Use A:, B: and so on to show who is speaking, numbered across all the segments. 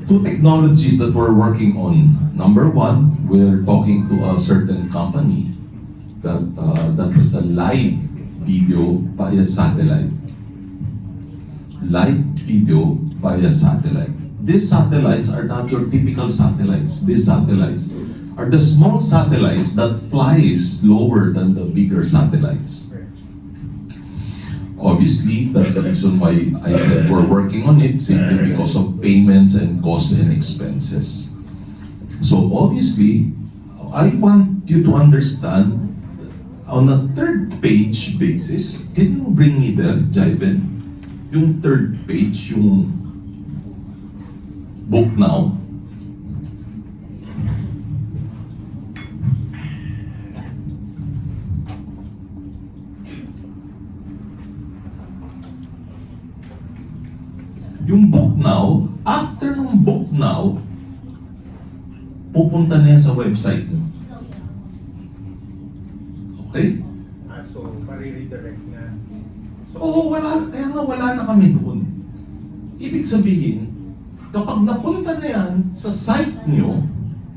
A: Two technologies that we're working on. Number one, we're talking to a certain company that has a live video via satellite. Live video via satellite. These satellites are not your typical satellites. These satellites are the small satellites that flies lower than the bigger satellites. Obviously, that's the reason why I said we're working on it, simply because of payments and costs and expenses. So obviously, I want you to understand on a third page basis. Can you bring me there, Jaiben? Yung third page, yung book now. Yung book now, after ng book now, pupunta na yan sa website nyo. Okay?
B: So, mariredirect na. So,
A: Oo, kaya nga wala na kami doon. Ibig sabihin, kapag napunta na yan sa site nyo,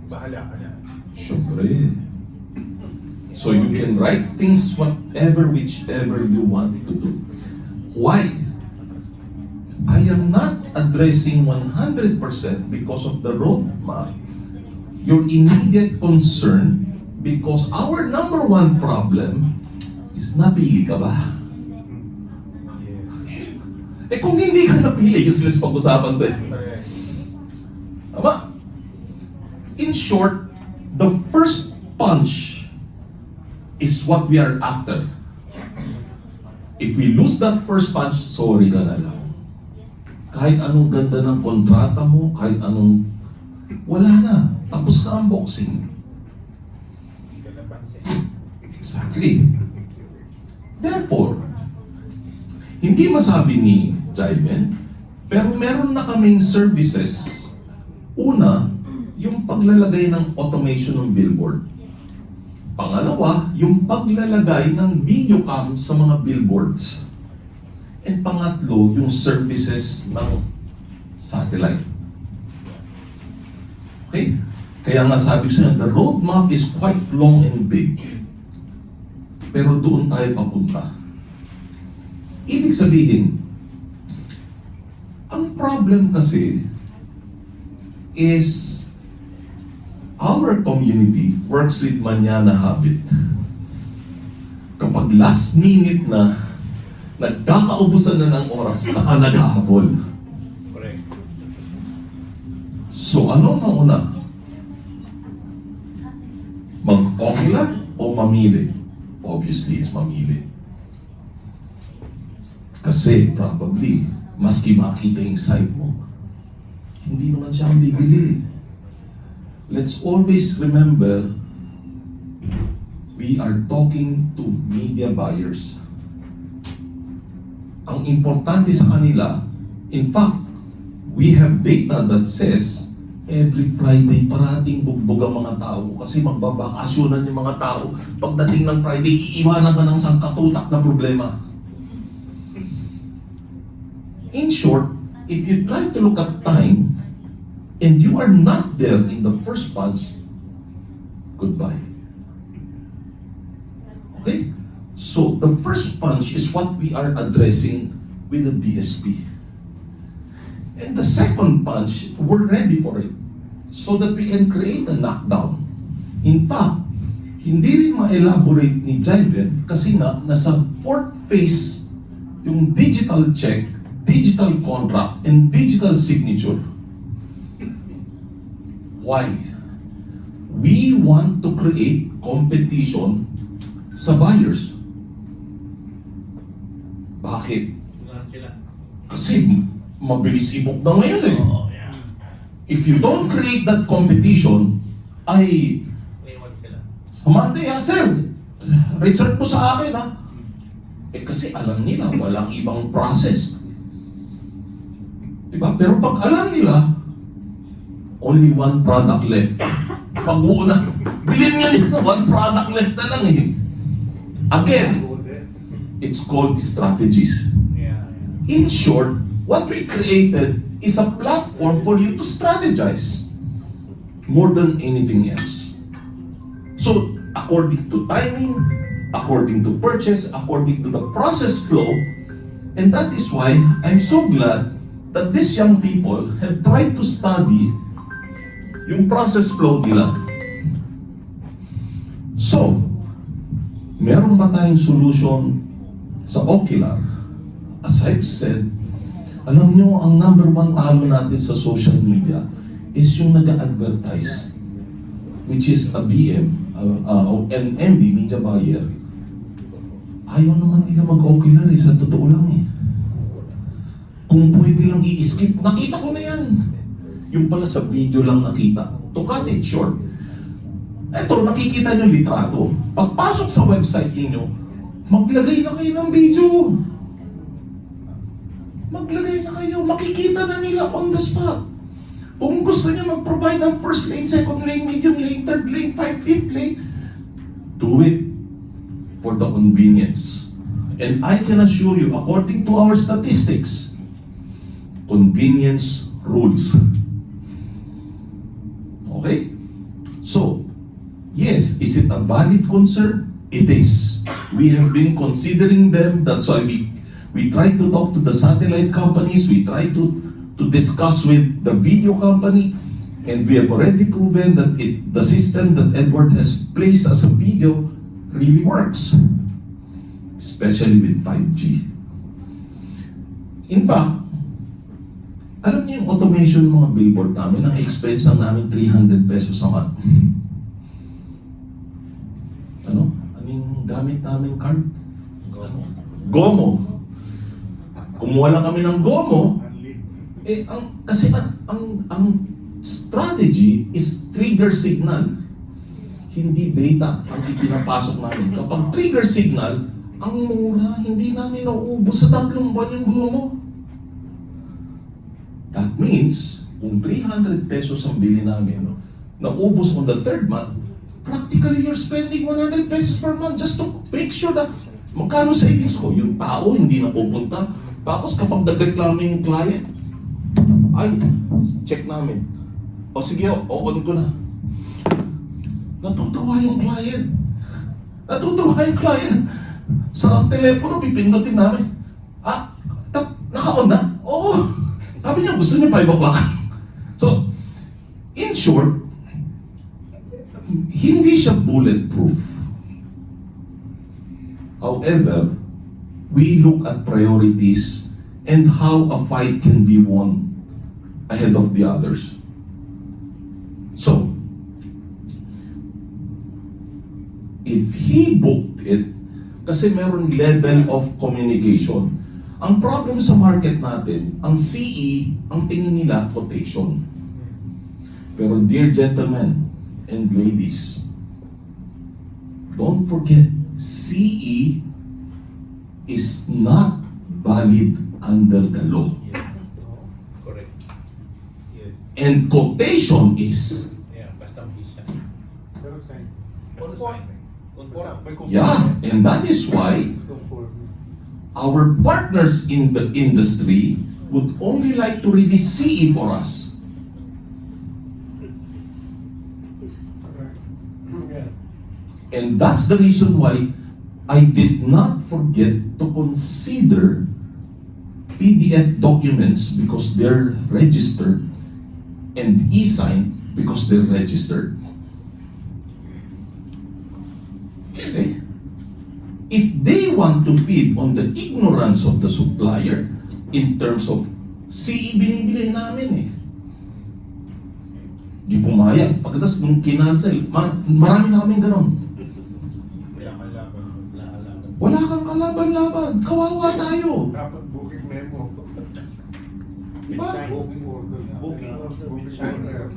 B: bahala ka na.
A: syempre. So you can write things whatever, whichever you want to do. Why? I am not addressing 100% because of the roadmap. Your immediate concern, because our number one problem is napili ka ba? Eh kung hindi ka napili, useless pag-usapan to eh. Tama? In short, the first punch is what we are after. If we lose that first punch, sorry ka na lang. Kahit anong ganda ng kontrata mo, kahit anong... Wala na. Tapos na ang boxing. Exactly. Therefore, hindi masabi ni Jaiben, pero meron na kaming services. Una, yung paglalagay ng automation ng billboard. Pangalawa, yung paglalagay ng video cam sa mga billboards. And pangatlo, yung services ng satellite. Okay? Kaya nga sabi ko sa inyo, the roadmap is quite long and big. Pero doon tayo papunta. Ibig sabihin, ang problem kasi is our community works with manana habit. Kapag last minute na, nagkakaubusan na ng oras, saka naghahabol.
B: Correct.
A: So ano mauna? Mag-okay lang o mamili? Obviously, it's mamili. Kasi probably, maski makita yung site mo, hindi naman siya ang bibili. Let's always remember, we are talking to media buyers. Ang importante sa kanila, in fact, we have data that says every Friday parating bugbog ang mga tao kasi magbabakasyonan yung mga tao. Pagdating ng Friday, iiwanan ka ng sangkatutak na problema. In short, if you try to look at time and you are not there in the first punch, goodbye. Okay? So, the first punch is what we are addressing with the DSP. And the second punch, we're ready for it. So that we can create a knockdown. In fact, hindi rin ma-elaborate ni Jaiben kasi nga, nasa fourth phase yung digital check, digital contract, and digital signature. Why? We want to create competition sa buyers. Bakit? Kasi mabilis i-book na ngayon eh. If you don't create that competition, ay Monday, sir, research po sa akin ha. Eh kasi alam nila, walang ibang process. Diba? Pero pag alam nila, only one product left. Pag-uuna, bilhin nga nila, one product left na lang eh. Again, It's called strategies. In short, what we created is a platform for you to strategize more than anything else. So, according to timing, according to purchase, according to the process flow, and that is why I'm so glad that these young people have tried to study yung process flow nila. So, meron ba tayong solution sa Ocular? As I've said, alam nyo, ang number one talo natin sa social media is yung nag-advertise, which is a BM, an MB, media buyer. Ayaw naman nila mag-Ocular sa totoo lang Kung pwede lang i-skip, nakita ko na yan. Yung pala sa video lang nakita. To cut it short, eto, nakikita nyo litrato. Pagpasok sa website niyo, maglagay na kayo ng video. Maglagay na kayo, makikita na nila on the spot. Kung gusto niyo mag-provide ng first lane, second lane, medium lane, third lane, fifth lane, do it for the convenience. And I can assure you, according to our statistics, convenience rules. Okay? So, yes, is it a valid concern? It is. We have been considering them. That's why we try to talk to the satellite companies. We try to discuss with the video company. And we have already proven that the system that Edward has placed as a video really works. Especially with 5G. In fact, alam niyo yung automation mga billboard namin, ang expense lang namin 300 pesos a month. Ano yung gamit namin card? Gomo. Kumuha lang kami ng Gomo. Kasi ang strategy is trigger signal. Hindi data ang ipinapasok namin. Kapag trigger signal, ang mura, hindi namin nauubos sa 3 buwan yung Gomo. That means, kung 300 pesos ang bili namin, naubos on the 3rd month, practically you're spending 100 pesos per month just to make sure that magkano savings ko. Yung tao hindi na pupunta. Tapos kapag nagreklamo yung client, ay, check namin. O sige, on ko na. Natutuwa yung client. Sa telepono, pipindutin namin. Naka-on na? Oo. Sabi niya, gusto niya 5 o'clock. So, in short, hindi siya bulletproof. However, we look at priorities and how a fight can be won ahead of the others. So, if he booked it, kasi meron level of communication. Ang problem sa market natin, ang CE, ang tingin nila, quotation. Pero dear gentlemen and ladies, don't forget, CE is not valid under the law.
B: Yes. Correct. Yes.
A: And quotation is.
B: Basta bisa.
A: Yeah, and that is why our partners in the industry would only like to release CE for us. And that's the reason why I did not forget to consider PDF documents because they're registered and e-signed because they're registered. Okay? If they want to feed on the ignorance of the supplier in terms of CE binibigay namin Di pumayag. Pagkatapos nung kinancel, marami na kaming ganon. Wala kang kalaban-laban. Kawawa tayo.
B: Dapat booking memo.
A: Diba?
B: Booking order with signature.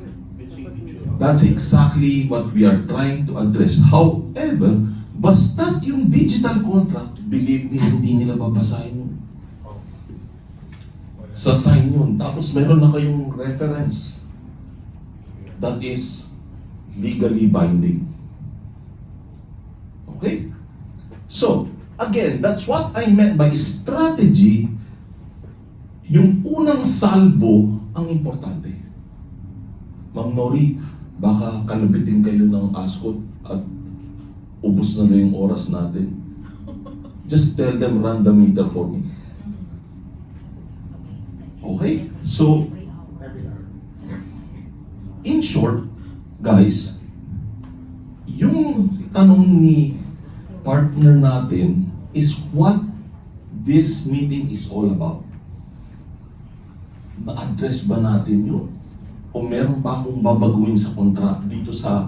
A: That's exactly what we are trying to address. However, basta't yung digital contract, believe me, hindi nila babasahin yun. Sa sign yun. Tapos meron na kayong reference that is legally binding. Okay? So, Again, that's what I meant by strategy. Yung unang salvo ang importante. Ma'am Nori, baka kalabitin kayo ng ASCOT at ubos na yung oras natin. Just tell them, run the meter for me. Okay? So, in short, guys, yung tanong ni partner natin is what this meeting is all about. Na-address ba natin yun? O meron pa akong babaguhin sa contract dito sa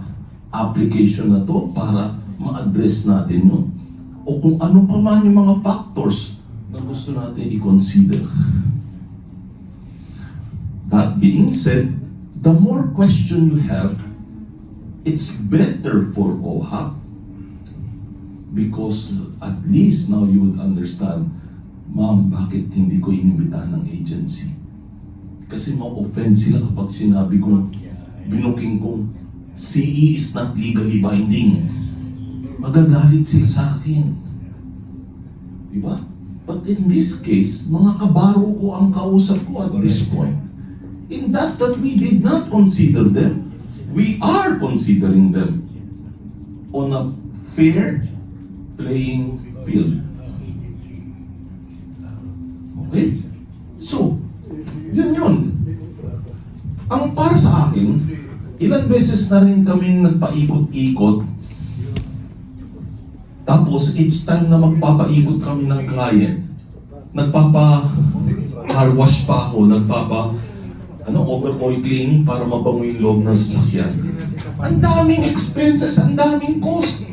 A: application na to para ma-address natin yun? O kung ano pa man yung mga factors na gusto natin i-consider. That being said, the more question you have, it's better for OHAP because at least now you would understand, ma'am, bakit hindi ko inimbitahan ng agency? Kasi ma-offend sila kapag sinabi kong, binuking kong, CE is not legally binding. Magagalit sila sa akin. Diba? But in this case, mga kabaro ko ang kausap ko at this point. In that we did not consider them, we are considering them on a fair playing field. Okay? So, yun. Ang para sa akin, ilang beses na rin kaming nagpaikot-ikot. Tapos, each time na magpapaikot kami ng client, nagpapa-car wash pa ako, overall cleaning para mabango yung loob ng sasakyan. Ang daming expenses, ang daming cost.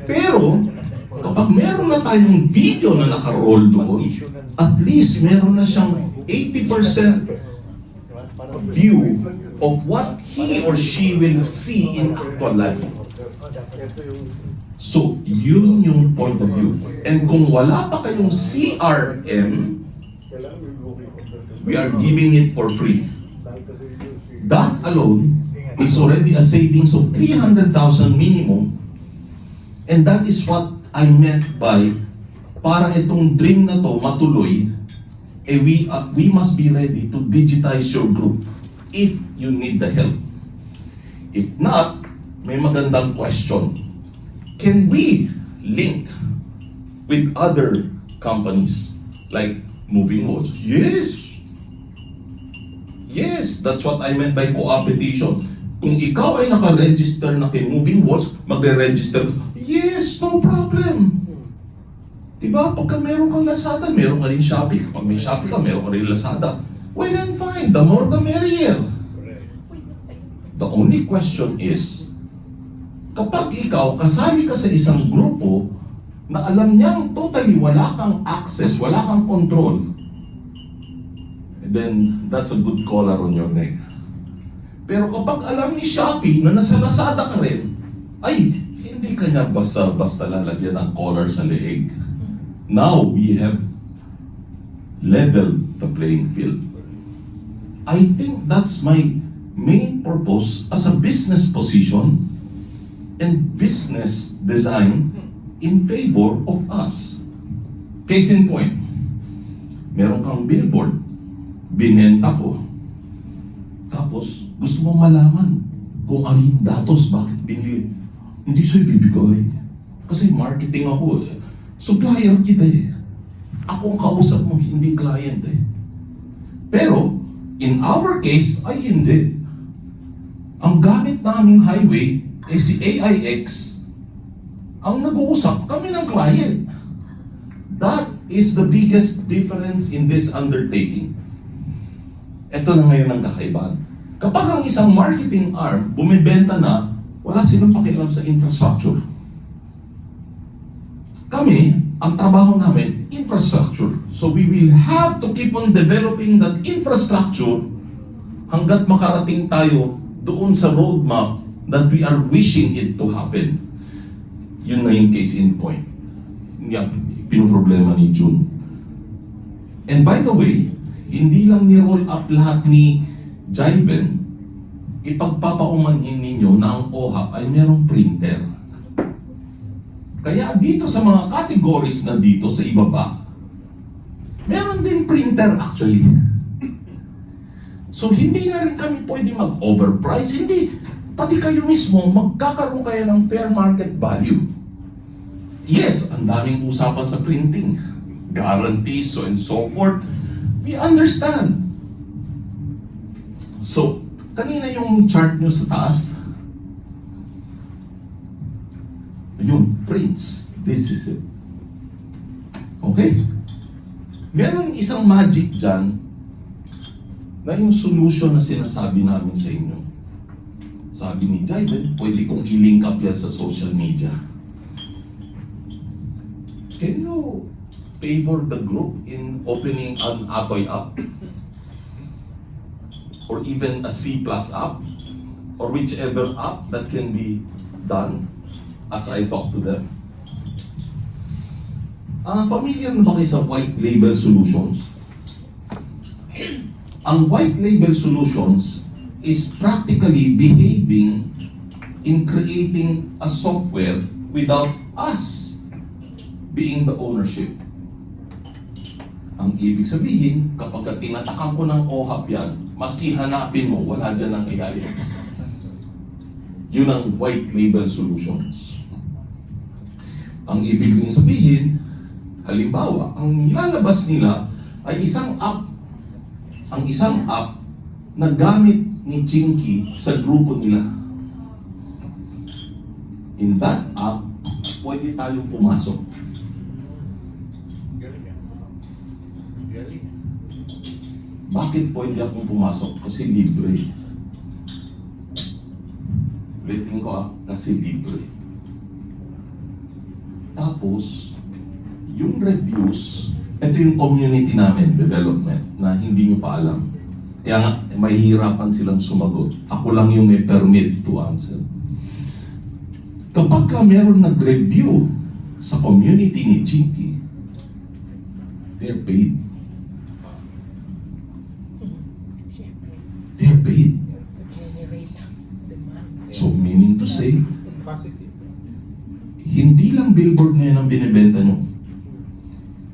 A: Pero, kapag meron na tayong video na naka-roll doon, at least meron na siyang 80% view of what he or she will see in actual life. So, yun yung point of view. And kung wala pa kayong CRM, we are giving it for free. That alone is already a savings of 300,000 minimum. And that is what I meant by para itong dream na to matuloy, we must be ready to digitize your group if you need the help. If not, may magandang question. Can we link with other companies like Moving Walls? Yes! Yes, that's what I meant by co-opetition. Kung ikaw ay naka-register na kay Moving Walls, magre-register. Yes, no problem. Diba? Pagka meron kang Lazada, meron ka rin Shopee. Kapag may Shopee ka, meron ka rin Lazada. Well and fine, the more the merrier. The only question is, kapag ikaw kasali ka sa isang grupo na alam niyang totally wala kang access, wala kang control, then that's a good collar on your neck. Pero kapag alam ni Shopee na nasa Lazada ka rin, ay, hindi ka niya basta lalagyan ng collar sa leeg. Now we have leveled the playing field. I think that's my main purpose as a business position and business design in favor of us. Case in point, meron kang billboard, binenta ko. Tapos, gusto mong malaman kung ano yung datos, bakit binili. Hindi siya ibibigay. Kasi marketing ako eh. Supplier kita eh. Ako ang kausap mo, hindi client eh. Pero, in our case, ay hindi. Ang gamit naming highway ay si AIX. Ang nag-uusap, kami ng client. That is the biggest difference in this undertaking. Ito na ngayon ang kakaibahan. Kapag ang isang marketing arm bumibenta na, wala silang pakialam sa infrastructure. Kami, ang trabaho namin, infrastructure. So we will have to keep on developing that infrastructure hanggat makarating tayo doon sa roadmap that we are wishing it to happen. Yun na yung case in point. Yung pinoproblema ni June. And by the way, hindi lang ni-roll up lahat ni Jaiben, ipagpapaumanhin ninyo na ang OHAP ay merong printer. Kaya dito sa mga categories na dito sa ibaba, meron din printer actually. So hindi na rin kami pwede mag-overprice, hindi. Pati kayo mismo, magkakaroon kayo ng fair market value. Yes, ang daming usapan sa printing, guarantees, so and so forth. We understand. So, kanina yung chart nyo sa taas, yung prints, this is it. Okay? Meron isang magic dyan na yung solution na sinasabi namin sa inyo. Sabi ni Jayden, pwede kong i-link up yan sa social media. Can you favor the group in opening an Atoy app? Or even a C+ app? Or whichever app that can be done as I talk to them? Familiar na ba kayo sa white label solutions? Ang white label solutions is practically behaving in creating a software without us being the ownership. Ang ibig sabihin, kapag tinatakan ko ng OHAP yan, maski hanapin mo, wala dyan ang AIX. Yun ang white label solutions. Ang ibig rin sabihin, halimbawa, ang nilalabas nila ay isang app. Ang isang app na gamit ni Chinky sa grupo nila. In that app, pwede tayong pumasok. Bakit pwede akong pumasok? Kasi libre. Rating ko kasi libre. Tapos, yung reviews, ito yung community namin, development, na hindi nyo pa alam. Kaya nga, mahihirapan silang sumagot. Ako lang yung may permit to answer. Kapag ka meron nag-review sa community ni Chinky, they're paid. They're paid. So meaning to say, hindi lang billboard ngayon ang binibenta nyo.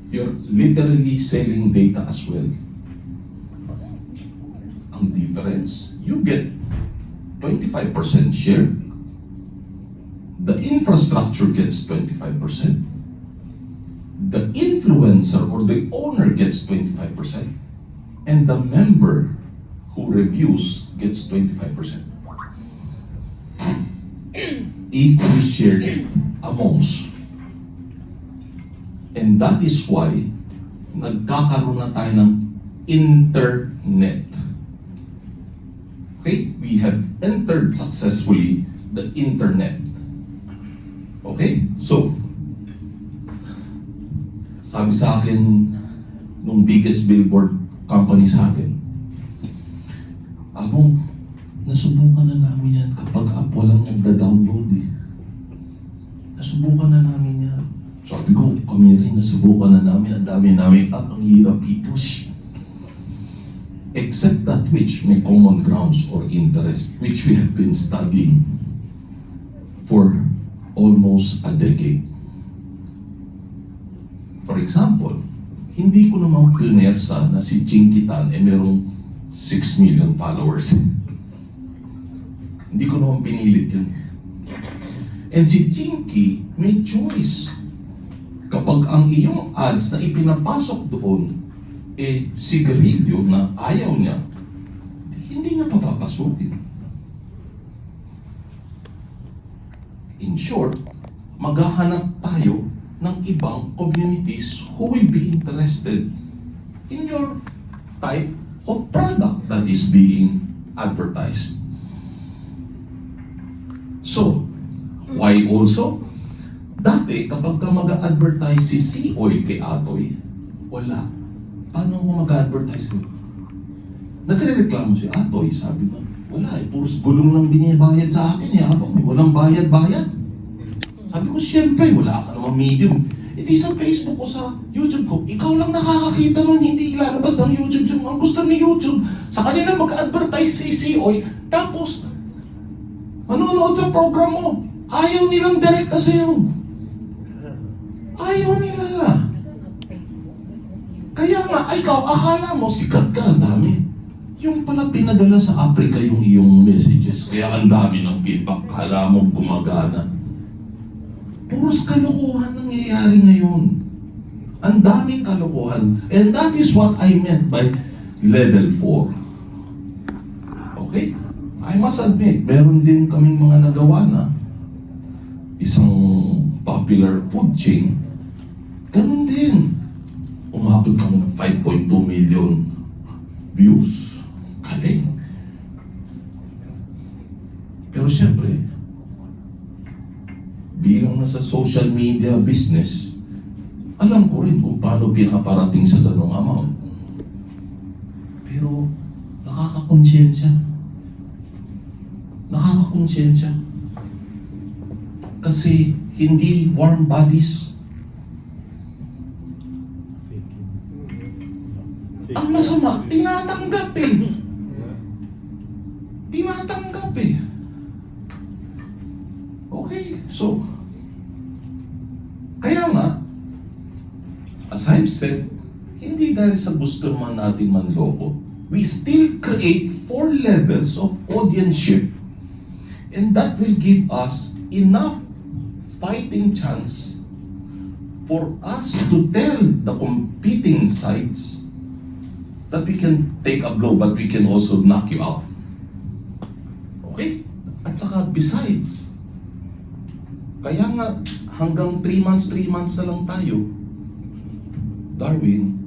A: You're literally selling data as well. Ang difference, you get 25% share. The infrastructure gets 25%. The influencer or the owner gets 25%. And the member who reviews gets 25%. Equally shared amongst. And that is why nagkakaroon na tayo ng internet. Okay? We have entered successfully the internet. Okay? So, sabi sa akin nung biggest billboard company sa atin, Abong, nasubukan na namin yan kapag app walang nagda-download eh. Nasubukan na namin yan. Sabi ko, kami rin nasubukan na namin. Ang dami namin app, ang hirap i-push. Except that which may common grounds or interest, which we have been studying for almost a decade. For example, hindi ko naman pinersa na si Chinky Tan merong 6 million followers. Hindi ko naman pinilit yun. And si Chinky may choice. Kapag ang iyong ads na ipinapasok doon sigarilyo na ayaw niya, hindi niya papapasukin. In short, maghahanap tayo ng ibang communities who will be interested in your type of product that is being advertised. So, why also? Dati, kapag ka mag-advertise si C-Oil kay Atoy, wala. Paano ko mag-advertise ko? Nagre-reklamo si Atoy, sabi nga, wala puros gulong lang binibayad sa akin Abang, may walang bayad-bayad. Sabi ko, siyempre, wala ka namang medium. Hindi sa Facebook ko, sa YouTube ko, ikaw lang nakakakita nun, hindi ilalabas ng YouTube yung ang gusto ni YouTube. Sa kanila mag-advertise si C-Oil, tapos, manonood sa program mo, ayaw nilang direkta sa'yo. Ayaw nila. Kaya nga, ikaw, akala mo sikat ka, ang dami. Yung pala pinadala sa Africa yung iyong messages, kaya ang dami ng feedback, akala mo gumagana. Puros kalokohan nangyayari ngayon. Ang daming kalokohan. And that is what I meant by level 4. Okay? I must admit, meron din kaming mga nagawa na isang popular food chain. Ganun din. Umabot kami ng 5.2 million views. Galing. Pero siyempre, bilang nasa social media business, alam ko rin kung paano pinaparating sa ganong amount. Pero, nakakakonsyensya. Nakakakonsyensya. Kasi, hindi warm bodies. Ang masama, tinatanggap eh. Tinatanggap eh. Okay, so, kaya nga, as I've said, hindi dahil sa gusto man natin manloko, we still create 4 levels of audienceship, and that will give us enough fighting chance for us to tell the competing sides that we can take a blow, but we can also knock you out. Okay? At saka, besides, kaya nga, hanggang 3 months na lang tayo, Darwin,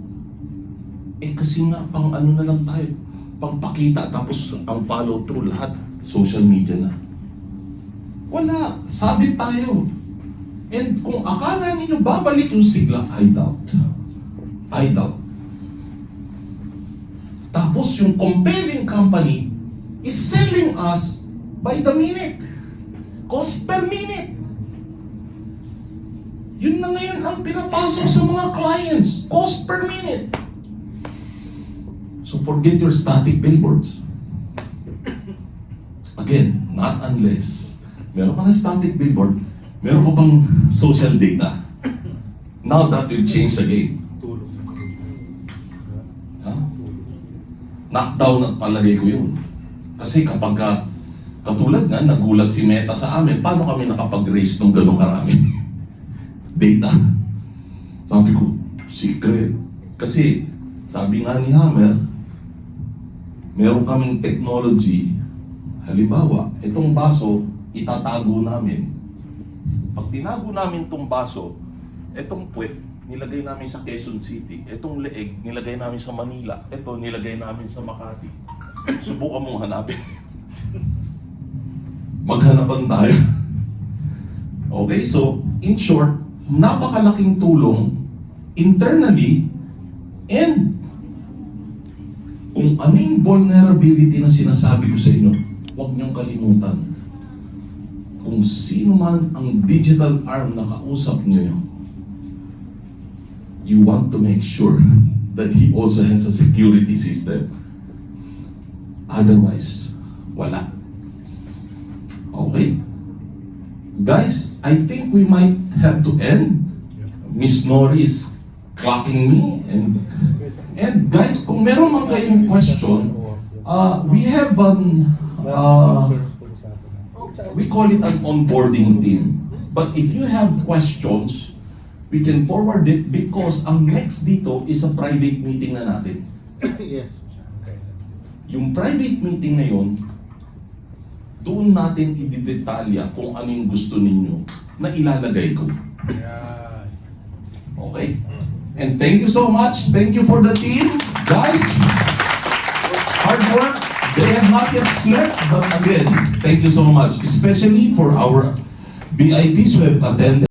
A: kasi nga, pang ano na lang tayo, pang pakita, tapos ang follow through lahat, social media na. Wala, sabit tayo. And kung akala ninyo babalik yung sigla, I doubt. I doubt. Tapos yung compelling company is selling us by the minute. Cost per minute. Yun na ngayon ang pinapasok sa mga clients. Cost per minute. So forget your static billboards. Again, not unless meron ka na static billboard, meron ka bang social data. Now that will change the game. Knockdown at palagay ko yun. Kasi kapag katulad nga, nagulat si Meta sa amin, paano kami nakapag-raise ng ganong karami? Data. Sabi ko, secret. Kasi, sabi nga ni Hammer, meron kaming technology, halimbawa, itong baso, itatago namin. Pag tinago namin itong baso, itong puwet, nilagay namin sa Quezon City. Itong leeg, nilagay namin sa Manila. Ito, nilagay namin sa Makati. Subukan mong hanapin. Maghanapan tayo. Okay, so, in short, napakalaking tulong internally, and kung anong vulnerability na sinasabi ko sa inyo, huwag niyong kalimutan. Kung sino man ang digital arm na kausap niyo, you want to make sure that he also has a security system. Otherwise, wala. Okay? Guys, I think we might have to end. Miss Nori is clocking me. And guys, kung meron man kayong question, we have an, we call it an onboarding team. But if you have questions, we can forward it because ang next dito is a private meeting na natin.
B: Yes.
A: Yung private meeting na yun, doon natin i-detalya kung ano yung gusto ninyo na ilalagay ko. Okay? And thank you so much. Thank you for the team. Guys, hard work. They have not yet slept, but again, thank you so much. Especially for our VIPs who have attended.